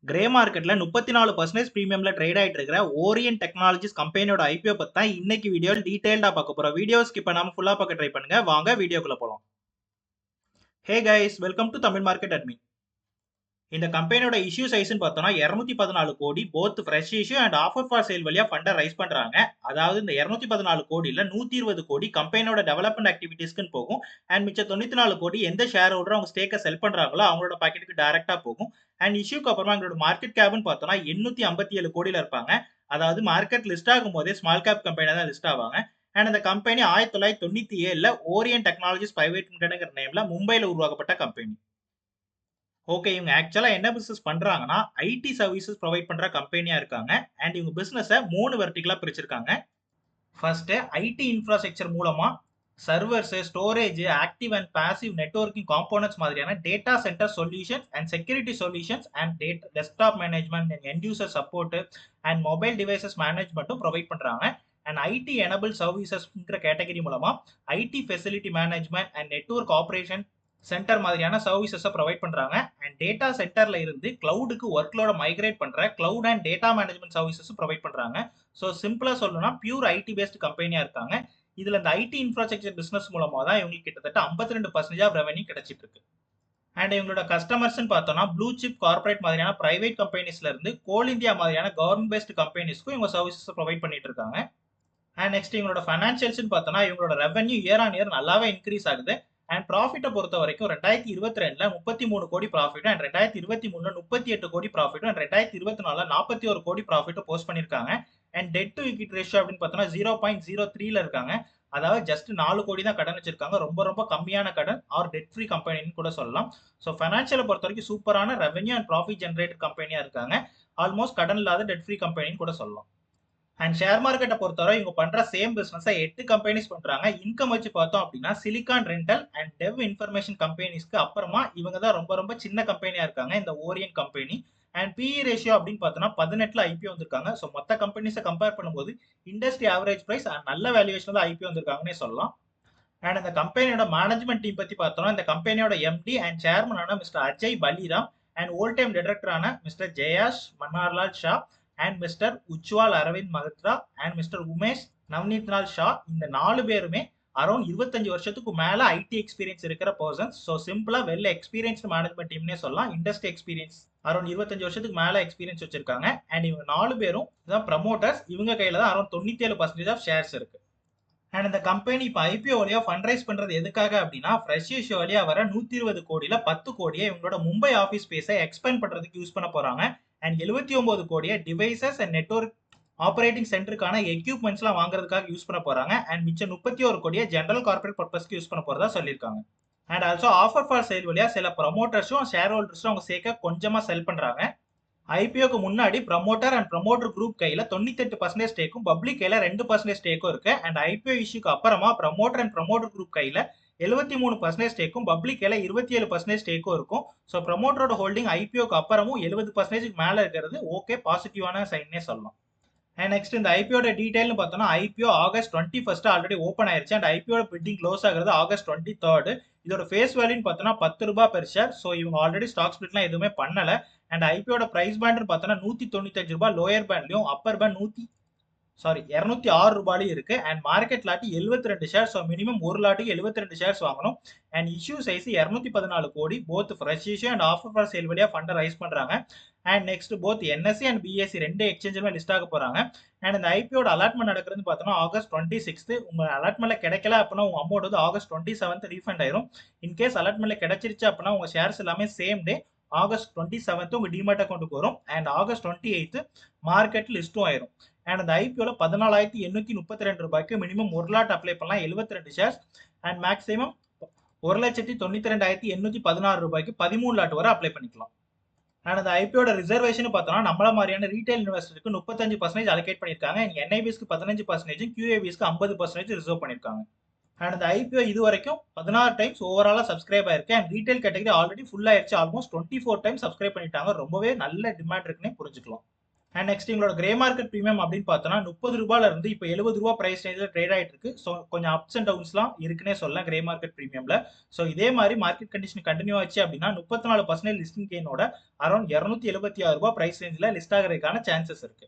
Grey மார்க்கெட்ல 34% பிரீமியம்ல trade ஆயிட்டு இருக்கிற ஓரியன் டெக்னாலஜிஸ் கம்பெனியோட ஐபிஓ பத்தி தான் இன்னைக்கு வீடியோல டீடைல்டா பார்க்க போறோம். வீடியோ ஸ்கிப் பண்ணாம ஃபுல்லா பார்க்க ட்ரை பண்ணுங்க. வாங்க வீடியோக்குள்ள போலாம். Hey guys, welcome to Tamil market admin. இந்த கம்பெனியோட இஷ்யூ சைஸ்னு பார்த்தோம்னா 214 கோடி both fresh issue and offer for sale வழியா ஃபண்டை ரைஸ் பண்றாங்க. அதாவது இந்த 214 கோடியில 120 கோடி கம்பெனியோட டெவலப்மெண்ட் ஆக்டிவிட்டீஸ்க்கு போகும். அண்ட் மிச்ச 94 கோடி எந்த ஷேர் ஹோல்டர் அவங்க ஸ்டேக்கை செல் பண்றாங்களோ அவங்களோட பாக்கெட்டுக்கு டைரக்டா போகும். அண்ட் இஷ்யூக்கு அப்புறமா எங்களோட மார்க்கெட் கேப்னு பார்த்தோம்னா 857 கோடியில இருப்பாங்க. அதாவது மார்க்கெட் லிஸ்ட் ஆகும் போதே ஸ்மால் கேப் கம்பெனியா தான் லிஸ்ட் ஆவாங்க. அண்ட் அந்த கம்பெனி 1997ல ஓரியன் டெக்னாலஜிஸ் பிரைவேட் லிமிடெட்ங்கிற நேம்ல மும்பைல உருவாக்கப்பட்ட கம்பெனி. ஓகே, இவங்க ஆக்சுவலா என்ன பிசினஸ் பண்றாங்கன்னா ஐடி சர்வீசஸ் ப்ரொவைட் பண்ற கம்பெனியா இருக்காங்க. அண்ட் இவங்க பிசினஸை 3 வெர்டிகலா பிரிச்சிருக்காங்க. ஃபர்ஸ்ட், ஐடி இன்ஃப்ராஸ்ட்ரக்சர் மூலமா servers, storage, active and passive networking components மாதிரியான data centre solutions and security solutions and desktop management and end user support and mobile devices மேனேஜ்மெண்ட்டும் ப்ரொவைட் பண்றாங்க. அண்ட் ஐடி எனபிள் சர்வீசஸ்ங்கிற category மூலமா IT facility management and network operation centre மாதிரியான சர்வீசஸை provide பண்றாங்க. And data சென்டர்ல இருந்து கிளவுடுக்கு ஒர்க்லோட மைக்ரேட் பண்ற cloud and data management services provide பண்றாங்க. ஸோ சிம்பிளா சொல்லணும்னா பியூர் ஐடி பேஸ்ட் கம்பெனியா இருக்காங்க. இதுல இந்த ஐடி இன்ஃப்ராஸ்ட்ரக்சர் பிசினஸ் மூலமா தான் இவங்களுக்கு கிட்டத்தட்ட 52% ஆஃப் ரெவன்யூ கிடைச்சிட்டு இருக்கு. அண்ட் இவங்களோட கஸ்டமர்ஸ் பார்த்தோம்னா ப்ளூ சிப் கார்பரேட் மாதிரியான பிரைவேட் கம்பெனிஸ்ல இருந்து கோல் இந்தியா மாதிரியான கவர்மெண்ட் பேஸ்ட் கம்பெனிஸ்க்கும் இவங்க சர்வீசஸ் ப்ரொவைட் பண்ணிட்டு இருக்காங்க. அண்ட் நெக்ஸ்ட் இவங்களோட ஃபைனான்சியல்ஸ் பார்த்தோம்னா இவங்களோட ரெவன்யூ இயர் ஆன் இயர் நல்லாவே இன்க்ரீஸ் ஆகுது. அண்ட் ப்ராஃபிட்டை பொறுத்த வரைக்கும் 2022ல 33 கோடி ப்ராஃபிட் அண்ட் 2023ல 38 கோடி ப்ராஃபிட் அண்ட் 2024ல 41 கோடி ப்ராஃபிட் போஸ்ட் பண்ணிருக்காங்க. And debt to equity ratio அப்படின்னு பார்த்தோம்னா 0.03ல இருக்காங்க. அதாவது ஜஸ்ட் 4 கோடி தான் கடன் வச்சிருக்காங்க. ரொம்ப ரொம்ப கம்மியான கடன் ஆர் டெட் ஃப்ரீ கம்பெனின்னு கூட சொல்லலாம். ஸோ ஃபைனான்சியலை பொறுத்த வரைக்கும் சூப்பரான ரெவன்யூ அண்ட் ப்ராஃபிட் ஜென்ரேட் கம்பெனியா இருக்காங்க. ஆல்மோஸ்ட் கடன் இல்லாத டெட் ஃப்ரீ கம்பெனின்னு கூட சொல்லலாம். அண்ட் ஷேர் மார்க்கெட்டை பொறுத்தவரை இவங்க பண்ற சேம் பிசினஸ் 8 கம்பெனிஸ் பண்றாங்க. இன்கம் வச்சு பார்த்தோம் அப்படின்னா Silicon Rental and Dev Information கம்பெனிஸ்க்கு அப்புறமா இவங்க தான் ரொம்ப ரொம்ப சின்ன கம்பெனியா இருக்காங்க இந்த Orion company. And PE ratio அப்படின்னு பார்த்தோம்னா 18ல ஐபிஓ வந்திருக்காங்க. ஸோ மொத்த கம்பெனிஸை கம்பேர் பண்ணும்போது இண்டஸ்ட்ரி ஆவரேஜ் பிரைஸ் அண்ட் நல்ல வேல்யூவேஷன் தான் ஐபிஓ வந்திருக்காங்கன்னே சொல்லலாம். அண்ட் இந்த கம்பெனியோட மேனேஜ்மெண்ட் டீம் பத்தி பார்த்தோம்னா இந்த கம்பெனியோட எம்டி அண்ட் சேர்மனான Mr Ajay Baliram and whole time டைரக்டரான Mr Jayesh Mannarlal Shah and Mr Ujjwal Arvind Mhatre and Mr Umesh Navneetlal Shah, இந்த 4 பேருமே அரௌண்ட் 25 வருஷத்துக்கு மேல ஐடி எக்ஸ்பீரியன்ஸ் இருக்கிற பர்சன்ஸ். ஸோ சிம்பிளா வெல் எக்ஸ்பீரியன்ஸ்டு மேனேஜ்மெண்ட் டீம்னே சொல்லலாம். இண்டஸ்ட்ரி எக்ஸ்பீரியன்ஸ் அரௌண்ட் 25 வருஷத்துக்கு மேல எக்ஸ்பீரியன்ஸ் வச்சிருக்காங்க. அண்ட் இவங்க 4 பேரும் தான் ப்ரமோட்டர்ஸ். இவங்க கையில தான் அரௌண்ட் 97% ஆஃப் ஷேர்ஸ் இருக்கு. அண்ட் இந்த கம்பெனி இப்போ ஐபிஓ வழியா ஃபண்ட் ரைஸ் பண்றது எதுக்காக அப்படின்னா ஃப்ரெஷ் இஷ்யூ வழியா வர 120 கோடியில 10 கோடியை இவங்களோட மும்பை ஆஃபீஸ் ஸ்பேஸை எக்ஸ்பேண்ட் பண்றதுக்கு யூஸ் பண்ண போறாங்க. அண்ட் 79 கோடியை டிவைசஸ் அண்ட் நெட்வொர்க் ஆப்ரேட்டிங் சென்டருக்கான எக்யூப்மெண்ட்ஸ்லாம் வாங்குறதுக்காக யூஸ் பண்ண போறாங்க. அண்ட் மிச்சம் 31 கோடியை ஜெனரல் கார்பரேட் பர்பஸ்க்கு யூஸ் பண்ண போறதா சொல்லியிருக்காங்க. And also offer for sale வழியா சில ப்ரமோட்டர்ஸும் ஷேர் ஹோல்டர்ஸும் அவங்க சேர்க்க கொஞ்சமா செல் பண்றாங்க. ஐபிஓக்கு முன்னாடி ப்ரமோட்டர் அண்ட் ப்ரமோட்டர் குரூப் கையில 98% ஸ்டேக்கும் பப்ளிக் கையில 2% ஸ்டேக்கும் இருக்கு. அண்ட் ஐபிஓ இஷ்யூக்கு அப்புறமா ப்ரமோட்டர் அண்ட் ப்ரமோட்டர் குரூப் கையில 73% ஸ்டேக்கும் பப்ளிக் கையில 27% ஸ்டேக்கும் இருக்கும். ஸோ ப்ரமோட்டரோட ஹோல்டிங் ஐபிஓக்கு அப்புறமும் 70% மேல இருக்கிறது ஓகே, பாசிட்டிவான சைன்னே சொல்லலாம். அண்ட் நெக்ஸ்ட் இந்த ஐபிஓட டீடைல்னு பார்த்தோம்னா ஐபிஓ ஆகஸ்ட் 21 ஆல்ரெடி ஓப்பன் ஆயிருச்சு. அண்ட் ஐபிஓட பிட்டிங் க்ளோஸ் ஆகுறது ஆகஸ்ட் 23. இதோட ஃபேஸ் வேல்யூன்னு பார்த்தோம்னா 10 ரூபாய் பெர் ஷேர். ஸோ இவங்க ஆல்ரெடி ஸ்டாக் ஸ்பிளிட்லாம் எதுவுமே பண்ணல. அண்ட் ஐபிஓட பிரைஸ் பேண்ட் பார்த்தோம்னா 195 ரூபாய் லோயர் பேண்ட்லயும் அப்பர் பேண்ட் 206 ரூபாயிலும் இருக்கு. அண்ட் மார்க்கெட் லாட்டி 72 ஷேர். ஸோ மினிமம் ஒரு லாட்டுக்கு 72 ஷேர்ஸ் வாங்கணும். அண்ட் இஷ்யூ சைஸ் 214 கோடி both fresh issue and offer for sale வழியா ஃபண்டை ரைஸ் பண்றாங்க. And next both NSE and BSE 2 எக்ஸ்சேஞ்சுமே லிஸ்ட் ஆக போறாங்க. அண்ட் இந்த ஐபிஓட அலாட்மெண்ட் நடக்கிறது பார்த்தோம்னா ஆகஸ்ட் 26. உங்க அலாட்மெண்ட்ல கிடைக்கல அப்படின்னா உங்க அமௌண்ட் வந்து ஆகஸ்ட் 27 ரீஃபண்ட் ஆயிரும். இன்கேஸ் அலாட்மெண்ட்ல கிடைச்சிருச்சு அப்படின்னா உங்க ஷேர்ஸ் எல்லாமே சேம் டே ஆகஸ்ட் 27 உங்க டிமேட் அக்கௌண்ட்டுக்கு வரும். அண்ட் ஆகஸ்ட் 28 மார்க்கெட் லிஸ்ட்டும் ஆயிரும். அண்ட் அந்த ஐபிஓல 14,832 ரூபாய்க்கு மினிமம் ஒரு லாட் அப்ளை பண்ணலாம் 72 ஷேர்ஸ். அண்ட் மேக்ஸிமம் 1,92,816 ரூபாய்க்கு 13 லாட் வரை அப்ளை பண்ணிக்கலாம். அண்ட் அந்த ஐபிஓட ரிசர்வேஷன் பார்த்தோம்னா நம்மள மாதிரியான ரீட்டைல் இன்வெஸ்டருக்கு 35% அலோகேட் பண்ணிருக்காங்க. என்ஐபிஸ்க்கு 15%, கியூஏபிஸ்க்கு 50% ரிசர்வ் பண்ணிருக்காங்க. அண்ட் இந்த ஐபிஓ இது வரைக்கும் 16 டைம்ஸ் ஓவராலா சப்ஸ்கிரைப் ஆயிருக்கு. And retail category already full ஆயிருச்சு. ஆல்மோஸ்ட் 24 டைம்ஸ் சப்ஸ்கிரைப் பண்ணிட்டாங்க. ரொம்பவே நல்ல டிமாண்ட் இருக்குன்னே புரிஞ்சுக்கலாம். அண்ட் நெக்ஸ்ட் எங்களோட கிரே மார்க்கெட் பிரீமியம் அப்படின்னு பார்த்தோம்னா ₹30 இருந்து இப்போ ₹70 பிரைஸ் ரேஞ்சில் ட்ரேட் ஆயிட்டு இருக்கு. ஸோ கொஞ்சம் அப்ஸ் அண்ட் டவுன்ஸ்லாம் இருக்குன்னே சொல்லலாம் கிரே மார்க்கெட் பிரீமியம்ல. ஸோ இதே மாதிரி மார்க்கெட் கண்டிஷன் கண்டினியூ ஆச்சு அப்படின்னா 34% லிஸ்டிங் கெயினோட அரௌண்ட் ₹276 பிரைஸ் ரேஞ்சில் லிஸ்ட் ஆகிறதுக்கான சான்சஸ் இருக்கு.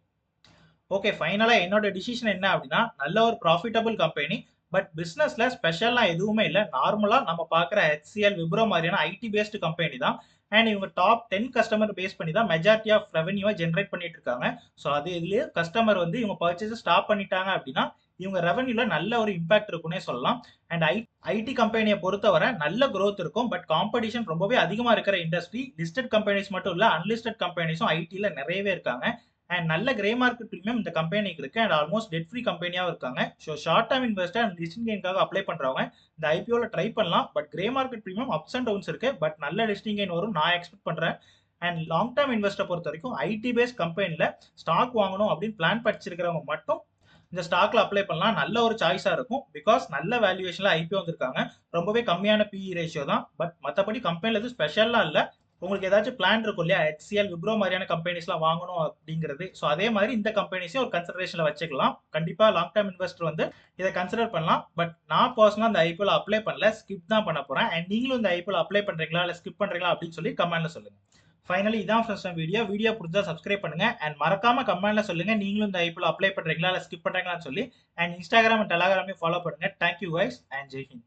ஓகே, ஃபைனலா என்னோட டிசிஷன் என்ன அப்படின்னா நல்ல ஒரு ப்ராஃபிட்டபிள் கம்பெனி. பட் பிசினஸ்ல ஸ்பெஷல்லாம் எதுவுமே இல்லை. நார்மலா நம்ம பார்க்குற ஹெச்சிஎல், விப்ரோ மாதிரியான ஐடி பேஸ்டு கம்பெனி தான். அண்ட் இவங்க டாப் 10 கஸ்டமர் பேஸ் பண்ணி தான் மெஜாரிட்டி ஆஃப் ரெவன்யூவை ஜென்ரேட் பண்ணிட்டு இருக்காங்க. ஸோ அது இதுலயே கஸ்டமர் வந்து இவங்க பர்ச்சேஸ் ஸ்டாப் பண்ணிட்டாங்க அப்படின்னா இவங்க ரெவன்யூல நல்ல ஒரு இம்பாக்ட் இருக்குன்னே சொல்லலாம். அண்ட் ஐடி கம்பெனியை பொறுத்தவரை நல்ல growth இருக்கும். பட் காம்படிஷன் ரொம்பவே அதிகமா இருக்கிற இண்டஸ்ட்ரி. லிஸ்டட் கம்பெனிஸ் மட்டும் இல்ல, அன்லிஸ்டட் கம்பெனிஸும் ஐடில நிறையவே இருக்காங்க. அண்ட் நல்ல கிரே மார்க்கெட் பிரீமியம் இந்த கம்பெனிக்கு இருக்கு. அண்ட் ஆல்மோஸ்ட் டெட் ஃப்ரீ கம்பெனியாவும் இருக்காங்க. So short term investor and listing கெயின்காக அப்ளை பண்றவங்க இந்த ஐபிஓல ட்ரை பண்ணலாம். But grey market premium ups and downs இருக்கு. பட் நல்ல லிஸ்டிங் கெயின் வரும் நான் எக்ஸ்பெக்ட் பண்றேன். அண்ட் லாங் டர்ம் இன்வெஸ்டர் பொறுத்த வரைக்கும் ஐடி பேஸ்ட் கம்பெனில ஸ்டாக் வாங்கணும் அப்படின்னு பிளான் படிச்சிருக்கிறவங்க மட்டும் இந்த ஸ்டாக்ல அப்ளை பண்ணலாம். நல்ல ஒரு சாய்ஸா இருக்கும். பிகாஸ் நல்ல வேல்யூவேஷன்ல ஐபிஓ வந்திருக்காங்க. ரொம்பவே கம்மியான பிஇ ரேஷியோ தான். பட் மற்றபடி கம்பெனில எதுவும் ஸ்பெஷல்லாம் இல்லை. உங்களுக்கு ஏதாச்சும் பிளான் இருக்கும் இல்லையா, ஹெச்சிஎல், விப்ரோ மாதிரியான கம்பெனிஸ்லாம் வாங்கணும் அப்படிங்கிறது. ஸோ அதே மாதிரி இந்த கம்பெனிஸையும் ஒரு கன்சிடரேஷன்ல வச்சுக்கலாம். கண்டிப்பா லாங் டர்ம் இன்வெஸ்டர் வந்து இதை கன்சிடர் பண்ணலாம். பட் நான் பர்சனலா இந்த ஐபிஓல அப்ளை பண்ணல, ஸ்கிப் தான் பண்ண போறேன். அண்ட் நீங்களும் இந்த ஐபிஓல அப்ளை பண்றீங்களா இல்ல ஸ்கிப் பண்றீங்களா அப்படின்னு சொல்லி கமெண்ட்ல சொல்லுங்க. ஃபைனலி இதான் ஃபர்ஸ்ட் வீடியோ பிடிச்சா சப்ஸ்கிரைப் பண்ணுங்க. அண்ட் மறக்காம கமெண்ட்ல சொல்லுங்க நீங்களும் இந்த ஐபிஓல அப்ளை பண்றீங்களா இல்ல ஸ்கிப் பண்றீங்களான்னு சொல்லி. அண்ட் இன்ஸ்டாகிராம் அண்ட் டெலகிராமையும் ஃபாலோ பண்ணுங்க. Thank you guys and Jai Hind.